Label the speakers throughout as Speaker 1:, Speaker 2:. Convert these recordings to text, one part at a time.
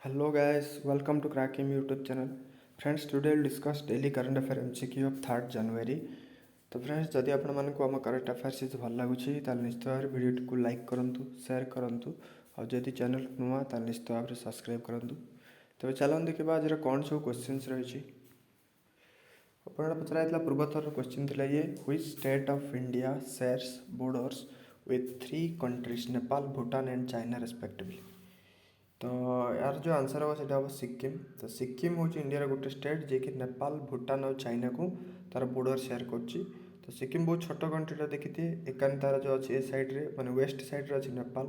Speaker 1: Hello guys, welcome to Crackim YouTube channel. Friends, today we'll discuss daily current affair MCQ of 3rd January. तो friends जदि आपण मानकु आम current affairs is भल लगुछि ताले निश्चित भाव वीडियो को लाइक करंतु शेयर करंतु और जदि चैनल नुआ ताले निश्चित भाव सब्सक्राइब करंतु। तबे चलन देखिबा आज कौन सब क्वेश्चंस रहिछि। आपण पचराइतला पूर्वथर क्वेश्चन थिला ये which state of India shares borders with 3 countries Nepal Bhutan and China respectively. तो यार जो आंसर हम से हम सिक्किम। तो सिक्किम हूँ इंडिया गोटे स्टेट जे कि नेपाल भूटान और चाइना को तार बॉर्डर शेयर कर। तो सिक्किम बहुत छोट कंट्रीटा देखी थी एकान तार जो अच्छी ए सैड्रे माने वेस्ट सैड्रे अच्छी नेपाल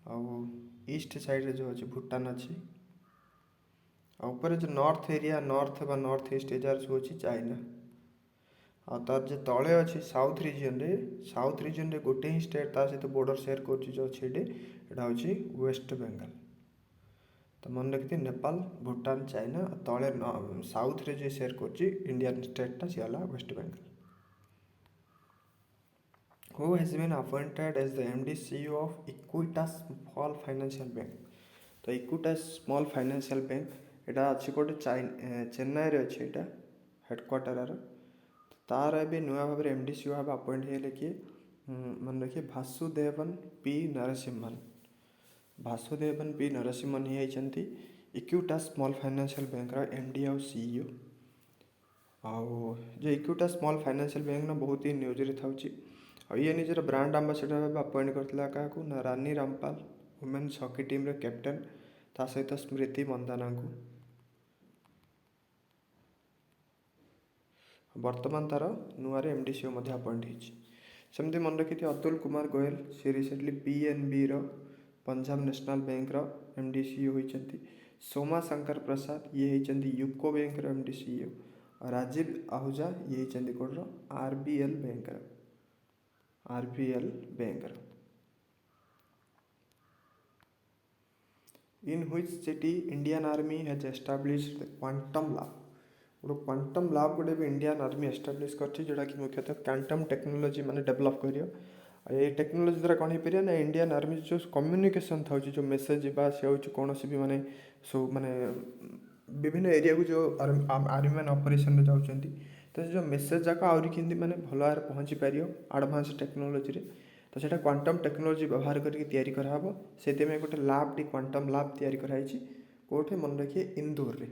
Speaker 1: आउ ईस्ट साइड्रे जो अच्छी भूटान अच्छी ऊपर जो नॉर्थ एरिया नॉर्थ ईस्ट एजार सब अच्छी चाइना आ तार जो तले अच्छी साउथ रीजन रे गोटे ही स्टेट ता सहित बॉर्डर शेयर कर वेस्ट बेंगल। तो मन रखी नेपाल भूटान चाइना तले साउथ रे जो शेयर कर इंडियन स्टेटा सी West Bengal. Who has been appointed as the MD CEO of Equitas Small Financial Bank? तो Equitas Small Financial Bank एटा अच्छी कोटे चेन्नई रे अच्छी एटा हेडक्वार्टर तार ए नुआ भाव एमडी सीओ भाव अपॉइंट होले किए मन रखिए भासुदेवन पी नरसिम्हन ही होती Equitas small financial bank MD आउ सीईओ। आउ जो इक्विटास स्मॉल फाइनेंशियल बैंक ना बहुत ही न्यूज रे थाउची और ये निजर ब्रांड आंबासाडर भाव अपॉइंट करथिला काकू ना Rani Rampal women's hockey team रे कैप्टेन ता सहित स्मृति मंदाना को वर्तमान तार नुआर एमडी सीओ मध्य अपॉइंट होती। सेमती मन रखी अतुल कुमार गोयल सी रिसेंटली पीएनबी रो पंजाब नेशनल बैंक रो एमडी सीओ होती। सोमा शंकर प्रसाद ये होती यूको बैंक रो एमडी सीओ और राजीव आहूजा ये होती कोड रो आरबीएल बैंक रो। In which city Indian army has established quantum lab. गोटे क्वांटम लैब गोटे भी इंडियन आर्मी एस्टाब्लिश कर जोटा कि मुख्यतः क्वांटम टेक्नोलोजी माने डेवलप कर ये टेक्नोलोजी द्वारा कौन हो ना इंडियन आर्मी जो कम्युनिकेशन था जो मेसेज जावास कौन भी माने सब माने विभिन्न एरिया को जो आर्मी मैंने ऑपरेशन में जाऊँच तो जो मेसेज जाक आहरी केमती माने भल भाव पहुँची पार एडवांस टेक्नोलोजी रे तो सेटा क्वांटम टेक्नोलोजी व्यवहार करके कराब से गोटे लैब टी क्वांटम लैब तैयारी कराई कोठे मन रखिए इंदौर रे।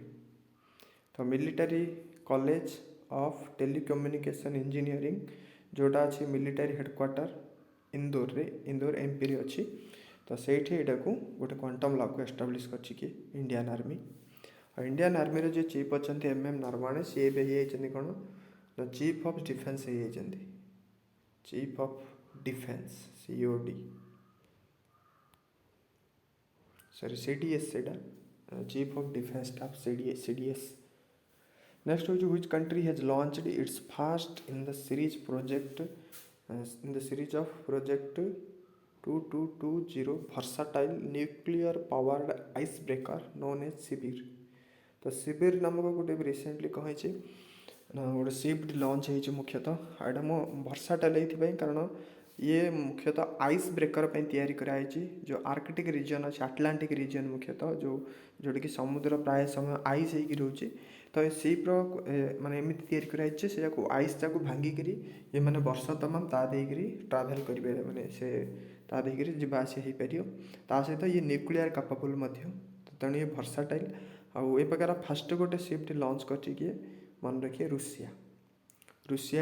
Speaker 1: तो military college of telecommunication engineering जोटा अच्छी मिलिटारी हेडक्वार्टर इंदौर एमपी रे अच्छी। तो सही यहाँ को गोटे क्वांटम लैब को एस्टाब्लिश कर इंडियन आर्मी और इंडियन आर्मी रो जो चीफ अच्छा एमएम नरवाणे सी ये कौन ना chief of defence chief of defence COD sorry CDS chief of defence staff CDS. Next हूँ which country has launched its first in the series of project 2220 versatile nuclear powered ice breaker known as Sibir. तो शिविर नामक गोटे recently कहे गोटे ship launch हो मुख्यतः यहाँ मो भर्साटाइल ये कारण ये मुख्यतः आइस ब्रेकर तैयारी कराई जो आर्कटिक रीजन अच्छे आटलांटिक रीजन मुख्यतः जोटा कि समुद्र प्राय समय आइस हो रोचे तो ये शिप्र माने एमती तैयारी कराई से आइस टाक भांगिक ये मैंने वर्ष तमाम ता देकर ट्राभेल करेंगे मैंने से ता देकर जावासिया हो पार सहित ये न्यूक्लियर कैपेबल तेणु ये भर्साटाइल आउ ए प्रकार फास्ट गोटे शिफ्ट लॉन्च कर मन रखिए रुषिया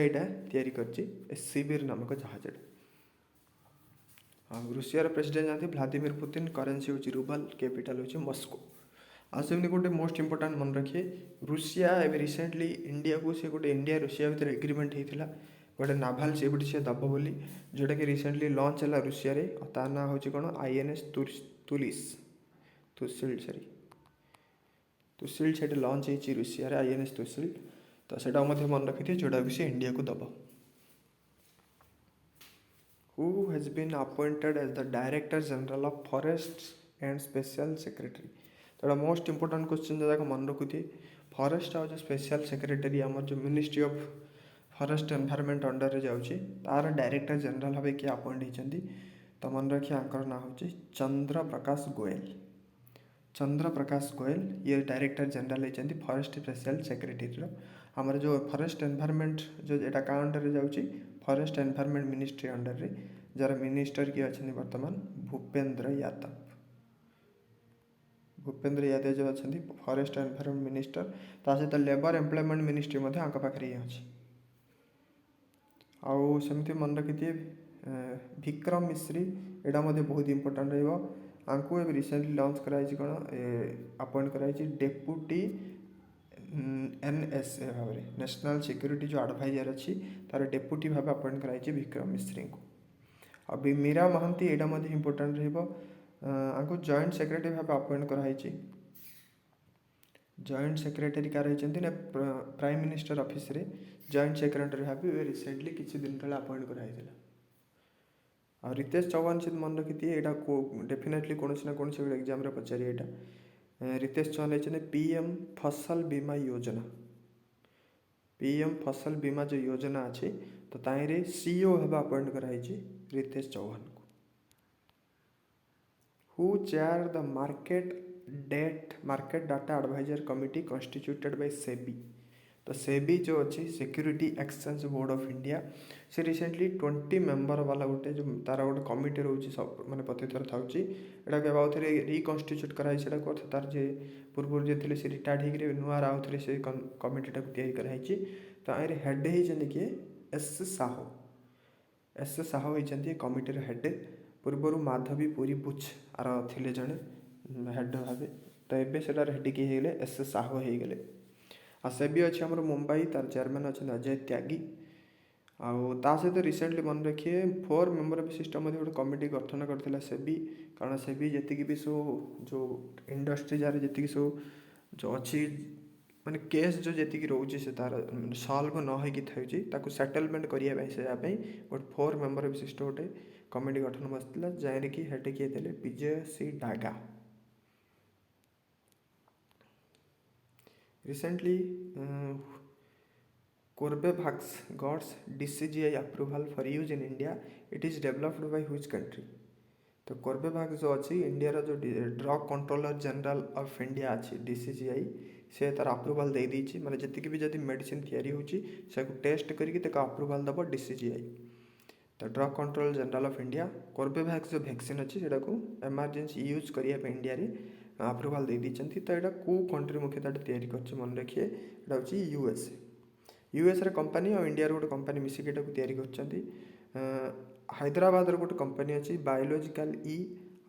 Speaker 1: यहाँ तैयारी कर शिविर नामक जहाज। रुषियार प्रेसिडेंट जानते व्लादिमिर पुतिन करेन्सी हूँ रूबल कैपिटल हूँ मस्को। आमती गोटे मोस्ट इंपोर्टाट मन रखिए रुषिया एवं रिसेंटली इंडिया को सी गोटे इंडिया रुषिया भितर एग्रीमेंट होता गोटे नाभाल शिप सी दब बोली जोटा कि रिसेंटली लॉन्च है रुषिया तार ना हूँ कौन आईएनएस तुसिल से लॉन्च होती रुषिया आईएनएस तुसिल। तो सेटा मन रखी थी जोटा भी सी इंडिया को दब। Who has been appointed as the Director General of Forests and Special Secretary? तो मोस्ट इंपोर्टाट क्वेश्चन जगह मन रखुए फॉरेस्ट आ जो स्पेशल सेक्रेटरी आम जो ministry of forest environment under रे जाऊँगी तार डायरेक्टर जनरल भाव किए अपॉइंट होती। तो मन रखिए आंकर ना हूँ चंद्र प्रकाश गोयल चंद्र प्रकाश गोयल ये डायरेक्टर जनरल होती फॉरेस्ट स्पेशल सेक्रेटरी आमर जो फॉरेस्ट एनवायरनमेंट जो यहाँ क्या अंडर जाऊँगी फॉरेस्ट एनवायरनमेंट मिनिस्ट्री अंडर रे जार मिनिस्टर किए अच्छा बर्तमान भूपेंद्र यादव। भूपेंद्र यादव जो अच्छा फॉरेस्ट एनवायरनमेंट मिनिस्टर ता सहित लेबर एम्प्लॉयमेंट मिनिस्ट्री पाखे ये अच्छी आउ सेमती मन रखिए विक्रम मिश्री एटा बहुत इंपोर्टेंट रहा रिसेंटली लॉन्च कराई कौन अपॉइंट कराई डेप्यूटी NSA भाव नेशनल सिक्योरिटी जो एडवाइजर अच्छी तार डेप्यूटी भाव अपॉइंट कराई विक्रम मिश्री को। अभी मीरा महांती यहाँ इंपोर्टेंट रहा जॉइंट सेक्रेटरी भाव अपॉइंट कराई। जॉइंट सेक्रेटरी क्या रही ना प्राइम मिनिस्टर ऑफिस रे जॉइंट सेक्रेटरी भाव रिसेंटली किसी दिन तले अपॉइंट कराई। आ रितेश चौहान से मन रखिए यहाँ को डेफिनेटली कौन ना कौन से एग्जाम पचारे यहाँ रितेश चौहान होते PM फसल बीमा योजना। PM फसल बीमा जो योजना अच्छी तो ताइरे CEO भाव अपॉइंट कराई रितेश चौहान को। Who chair the market data advisor committee constituted by SEBI. तो सेबी जो अच्छी security exchange board of India से रिसेंटली 20 मेंबर वाला गोटे जो तार गोटे कमिटी रोचे सब माने प्रतिथर थाउची एटा के आउ थे रिकन्स्टिट्यूट कराई सेटा को तार जे पूर्व जे थे से रिटायर्ड होकर नुआ आउ थे से कमिटीटा को तैयारी कराई तो आए हेड होती किए S साहू होती कमिटीर हेड पूर्वर माधवी पुरी बुच आर थे जड़े हेड भाव तो ये हेड किए S साहू हो गले। आ सेबी अच्छी आम मुंबई तार चेयरमैन अच्छा अजय त्यागी आ सहित रिसेंटली मन रखिए 4 मेंबर विशिष्ट गोटे कमिटी गठन करता सेबी कारण सेबी जी भी सब जो इंडस्ट्री जार जी सब जो अच्छी माने केस जो जी रोचे से तार सल्व न हो सेटलमेंट करने से गोटे 4 मेंबर विशिष्ट गोटे कमिटी गठन बसला जहाँ कि हेड किए थे विजय सी Daga. Recently, Corbevax got DCGI approval for use in India. It is developed by which country? तो कोर्बेवैक्स जो अच्छी इंडिया जो drug controller general of India अच्छी DCGI से तार अप्रूवाल दे दी माने जी भी जब मेडिसिन तैयारी होची टेस्ट करके अप्रूवाल दब DCGI। तो drug controller general of India Corbevax जो वैक्सीन अच्छी से एमरजेंसी यूज करने इंडिया रे अप्रूवाल दे दी। तो यहाँ कौ कंट्री मुख्यतः तैयारी कर मन रखिए यहाँ हूँ यूएस रे कंपनी और इंडिया गोटे कंपनी मिसिक तैयारी कर हैदराबाद गोटे कंपनी अच्छी बायोलॉजिकल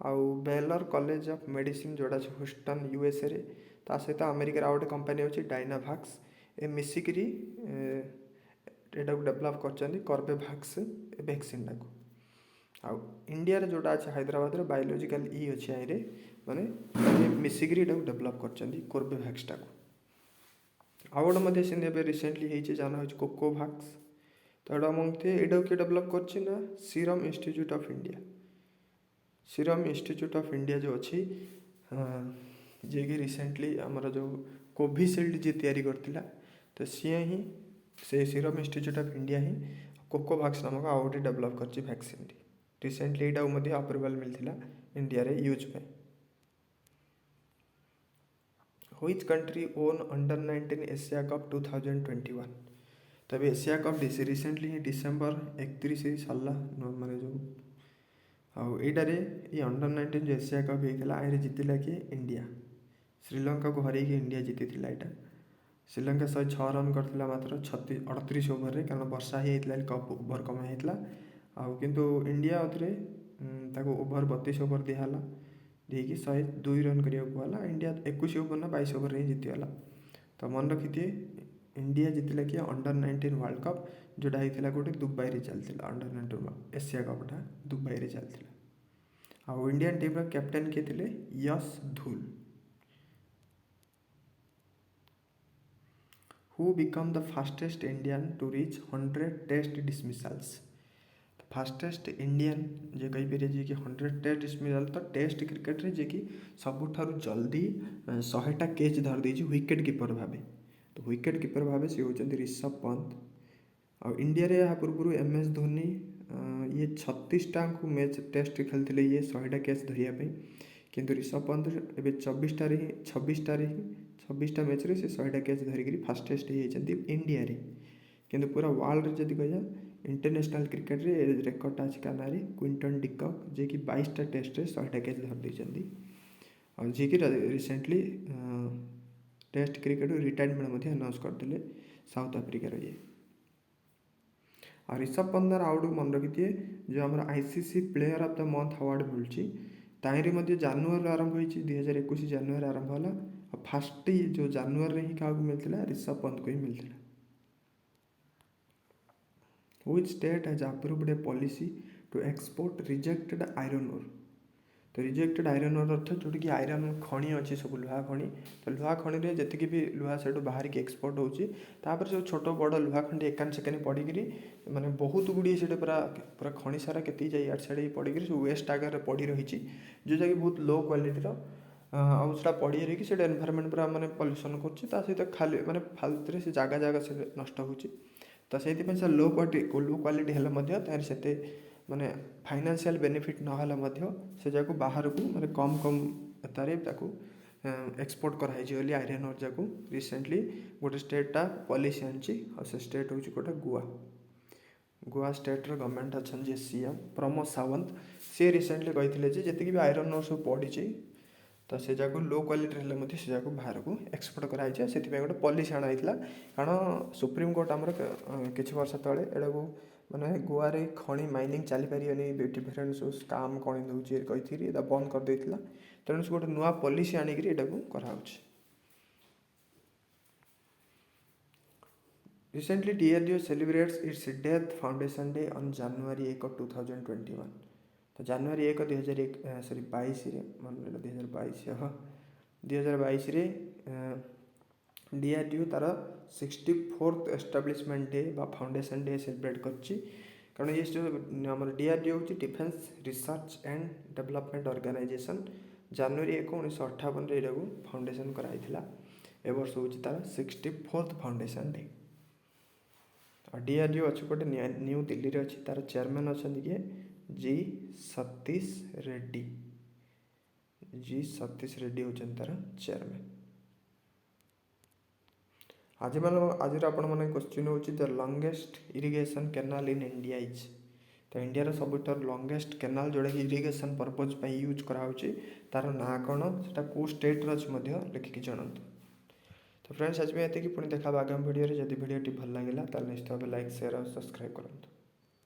Speaker 1: आउ बेलर कॉलेज ऑफ मेडिसिन जोड़ा ह्यूस्टन USA रे सहित अमेरिका गोटे कंपनी अच्छी डायनावैक्स ए मिसिकी एटा को डेभलप कर कोर्बेवैक्स वैक्सीन टाक आउ इंडिया रे जोड़ा अच्छे हैदराबाद रे बायोलॉजिकल अच्छी आई माने मिसिकी डेभलप कर कोर्बेवैक्स टाक आउ गोटे से रिसेंटली होती जाना हो कोकोवैक्स। तो यहाँ किए डेभलप कर serum institute of India. Serum institute of India जो अच्छी जी कि रिसेंटली आमर जो कोविशील्ड जी तैयारी करथिला तो सी ही से सीरम इंस्टीट्यूट ऑफ इंडिया ही कोकोवैक्स नामक आउ गोटे डेभलप कर वैक्सीन रिसेंटली यहाँ अप्रूवाल मिलता इंडिया रे यूज पे। Which country won under-19 Asia cup 2021? तब एशिया कप रिसेंटली ही डिसेम्बर 31 सारा माने जो आईटारे ये अंडर-19 जो एशिया कप होता है जीतला कि इंडिया श्रीलंका को हर इंडिया जीती यहाँ। श्रीलंका 106 रन करता मात्र 38 ओवर कारण वर्षा ही कप ओभर कम होता आउ किंतु इंडिया अथरे ओभर 32 ओभर दिहला देखिए 102 रन करा इंडिया 21 ओवर ना 22 ओवर ही जीतीगला। तो मन रखिए इंडिया जीतला कि अंडर-19 वर्ल्ड कप जोटा होता गोटे दुबई रे चलता अंडर-19 एशिया कपटा दुबई रे चलता आउ इंडियन टीम कैप्टेन किए थे Yash Dhull. Who become the fastest Indian to reach 100 test dismissals? Fastest Indian जे कहीपर जी कि 100 टेस्ट डिसमिसाल तो टेस्ट क्रिकेट रे जे कि सबुठारु जल्दी 100टा कैच धर देछि विकेट कीपर भावे। तो विकेट कीपर भावे से होचंदी ऋषभ पंत आ इंडिया रे या पूर्व MS धोनी ये 36टा मैच टेस्ट खेलते ये 100टा कैच धरिया କିନ୍ତୁ ରିଷଭ ପନ୍ଥ ଏବେ 26ଟା ମ୍ୟାଚ୍ରେ ସେ 100ଟା କ୍ୟାଚ୍ ଧରିକିରି ଫାଷ୍ଟେଷ୍ଟ ହେଇଯାଇଛନ୍ତି ଇଣ୍ଡିଆରେ। କିନ୍ତୁ ପୁରା ୱାର୍ଲଡରେ ଯଦି କହିବା ଇଣ୍ଟରନ୍ୟାସନାଲ୍ କ୍ରିକେଟରେ ଏ ରେକର୍ଡ଼ଟା ଅଛି କାହା ନାଁରେ, କ୍ୱିଣ୍ଟନ୍ ଡିକକ୍, ଯିଏକି 22ଟା ଟେଷ୍ଟରେ 100ଟା କ୍ୟାଚ୍ ଧରିଦେଇଛନ୍ତି, ଆଉ ଯିଏକି ରିସେଣ୍ଟଲି ଟେଷ୍ଟ କ୍ରିକେଟରୁ ରିଟାୟାରମେଣ୍ଟ ମଧ୍ୟ ଆନାଉନ୍ସ କରିଥିଲେ ସାଉଥ ଆଫ୍ରିକାର ଇଏ। ଆଉ ରିଷଭ ପନ୍ଥର ଆଉ ଗୋଟେ ମନେ ରଖିଥିବେ, ଯେଉଁ ଆମର ICC player of the month award ମିଳୁଛି ତାହିଁରେ ମଧ୍ୟ ଜାନୁଆରୀରୁ ଆରମ୍ଭ ହୋଇଛି, 2021 ଜାନୁଆରୀ ଆରମ୍ଭ ହେଲା। ଆଉ ଫାଷ୍ଟ ଯେଉଁ ଜାନୁଆରୀରେ ହିଁ କାହାକୁ ମିଳିଥିଲା, ରିଷଭ ପନ୍ଥକୁ ହିଁ ମିଳିଥିଲା। Which state has approved a policy to export rejected iron ore? ତ ରିଜେକ୍ଟେଡ୍ ଆଇରନ୍ ଓର୍ ଅର୍ଥ ଯେଉଁଠିକି ଆଇରନ୍ ଖଣି ଅଛି, ସବୁ ଲୁହା ଖଣି, ତ ଲୁହା ଖଣିରେ ଯେତିକି ବି ଲୁହା ସେଇଠୁ ବାହାରିକି ଏକ୍ସପୋର୍ଟ ହେଉଛି, ତାପରେ ସବୁ ଛୋଟ ବଡ଼ ଲୁହା ଖଣ୍ଡି ଏକାନି ସେକାନି ପଡ଼ିକିରି ମାନେ ବହୁତ ଗୁଡ଼ିଏ ସେଇଟା ପୁରା ଖଣି ସାରା କେତିକି ଯାଇ ଇଆଡ଼େ ସିଆଡ଼େ ପଡ଼ିକିରି ସବୁ ୱେଷ୍ଟ ଆକାରରେ ପଡ଼ି ରହିଛି, ଯେଉଁଟାକି ବହୁତ ଲୋ କ୍ୱାଲିଟିର। ଆଉ ସେଇଟା ପଡ଼ି ରହିକି ସେଇଟା ଏନଭାରମେଣ୍ଟ ପୁରା ମାନେ ପଲ୍ୟୁସନ୍ କରୁଛି, ତା ସହିତ ଖାଲି ମାନେ ଫାଲତୁରେ ସେ ଜାଗା ସେ ନଷ୍ଟ ହେଉଛି। ତ ସେଇଥିପାଇଁ ସେ ଲୋ କ୍ୱାଲିଟି ହେଲେ ମଧ୍ୟ ତାର ସେତେ ମାନେ ଫାଇନାନ୍ସିଆଲ୍ ବେନିଫିଟ୍ ନହେଲେ ମଧ୍ୟ ସେ ଯାକୁ ବାହାରକୁ ମାନେ କମ୍ ତାରେ ତାକୁ ଏକ୍ସପୋର୍ଟ କରାହେଇଛି ବୋଲି ଆଇରନ୍ ଓର୍ ଯାକୁ ରିସେଣ୍ଟଲି ଗୋଟେ ଷ୍ଟେଟ୍ଟା ପଲିସି ଆଣିଛି। ଆଉ ସେ ଷ୍ଟେଟ୍ ହେଉଛି ଗୋଟେ ଗୋଆ ଷ୍ଟେଟ୍ର ଗଭର୍ଣ୍ଣମେଣ୍ଟ ଅଛନ୍ତି ଯେ CM ପ୍ରମୋଦ ସାୱନ୍ତ, ସିଏ ରିସେଣ୍ଟଲି କହିଥିଲେ ଯେ ଯେତିକି ବି ଆଇରନ୍ ଓର୍ ସବୁ ପଡ଼ିଛି ତ ସେ ଯାକୁ ଲୋ କ୍ୱାଲିଟିର ହେଲେ ମଧ୍ୟ ସେ ଯାକୁ ବାହାରକୁ ଏକ୍ସପୋର୍ଟ କରାହେଇଛି। ସେଥିପାଇଁ ଗୋଟେ ପଲିସି ଅଣାହେଇଥିଲା, କାରଣ ସୁପ୍ରିମକୋର୍ଟ ଆମର କିଛି ବର୍ଷ ତଳେ ଏଟାକୁ ମାନେ ଗୋଆରେ ଖଣି ମାଇନିଂ ଚାଲିପାରିବନି, ଡିଫରେଣ୍ଟ ସବୁ ସ୍କାମ୍ କ'ଣ ଦେଉଛି କହିକିରି ଏଇଟା ବନ୍ଦ କରିଦେଇଥିଲା। ତେଣୁ ସେ ଗୋଟେ ନୂଆ ପଲିସି ଆଣିକିରି ଏଟାକୁ କରାହେଉଛି। Recently DRDO celebrates its death foundation day on January 1, 2021। ତ ଜାନୁଆରୀ 1, 2022ରେ ମନେ ରହିଲା 2022ରେ DRDO ତାର 64th ଏଷ୍ଟାବ୍ଲିଶମେଣ୍ଟ ଡେ ବା ଫାଉଣ୍ଡେସନ୍ ଡେ ସେଲିବ୍ରେଟ୍ କରିଛି। କାରଣ ଇଏ ଆମର DRDO ହେଉଛି defence research and development organisation. ଜାନୁଆରୀ 1, 1958ରେ ଏଟାକୁ ଫାଉଣ୍ଡେସନ୍ କରାଯାଇଥିଲା। ଏ ବର୍ଷ ହେଉଛି ତାର 64th ଫାଉଣ୍ଡେସନ୍ ଡେ। ଆଉ DRDO ଅଛି ଗୋଟେ ନ୍ୟୁ ଦିଲ୍ଲୀରେ ଅଛି, ତାର ଚେୟାରମ୍ୟାନ୍ ଅଛନ୍ତି କିଏ, G. ସତୀଶ ରେଡ୍ଡି। ହେଉଛନ୍ତି ତାର ଚେୟାରମ୍ୟାନ୍। ଆଜିର ଆପଣମାନେ କ୍ୱେଶ୍ଚିନ୍ ହେଉଛି the longest irrigation canal in India is. ତ ଇଣ୍ଡିଆର ସବୁଠାରୁ ଲଙ୍ଗେଷ୍ଟ କେନାଲ୍ ଯେଉଁଟାକି ଇରିଗେସନ୍ ପର୍ପଜ୍ ପାଇଁ ୟୁଜ୍ କରାହେଉଛି, ତା'ର ନାଁ କ'ଣ, ସେଇଟା କେଉଁ ଷ୍ଟେଟ୍ର ଅଛି ମଧ୍ୟ ଲେଖିକି ଜଣାନ୍ତୁ। ତ ଫ୍ରେଣ୍ଡସ୍ ଆଜି ପାଇଁ ଏତିକି, ପୁଣି ଦେଖା ହେବ ଆଗାମୀ ଭିଡ଼ିଓରେ। ଯଦି ଭିଡ଼ିଓଟି ଭଲ ଲାଗିଲା ତାହେଲେ ନିଶ୍ଚିତ ଭାବେ ଲାଇକ୍, ସେୟାର ଆଉ ସବସ୍କ୍ରାଇବ୍ କରନ୍ତୁ।